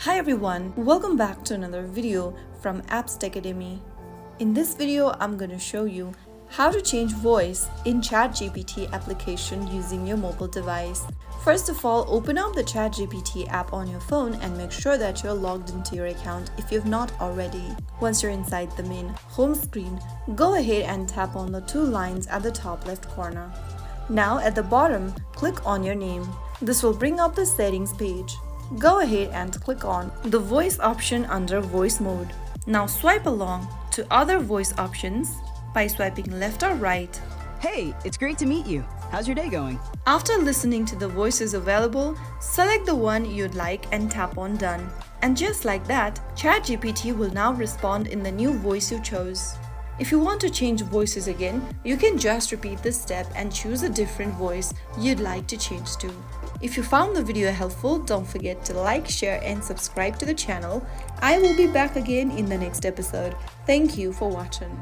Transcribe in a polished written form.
Hi everyone, welcome back to another video from Apps Tech Academy. In this video, I'm going to show you how to change voice in ChatGPT application using your mobile device. First of all, open up the ChatGPT app on your phone and make sure that you're logged into your account if you've not already. Once you're inside the main home screen, go ahead and tap on the two lines at the top left corner. Now at the bottom, click on your name. This will bring up the settings page. Go ahead and click on the voice option under voice mode. Now swipe along to other voice options by swiping left or right. Hey, it's great to meet you. How's your day going? After listening to the voices available, select the one you'd like and tap on done. And just like that, ChatGPT will now respond in the new voice you chose. If you want to change voices again, you can just repeat this step and choose a different voice you'd like to change to. If you found the video helpful, don't forget to like, share and subscribe to the channel. I will be back again in the next episode. Thank you for watching.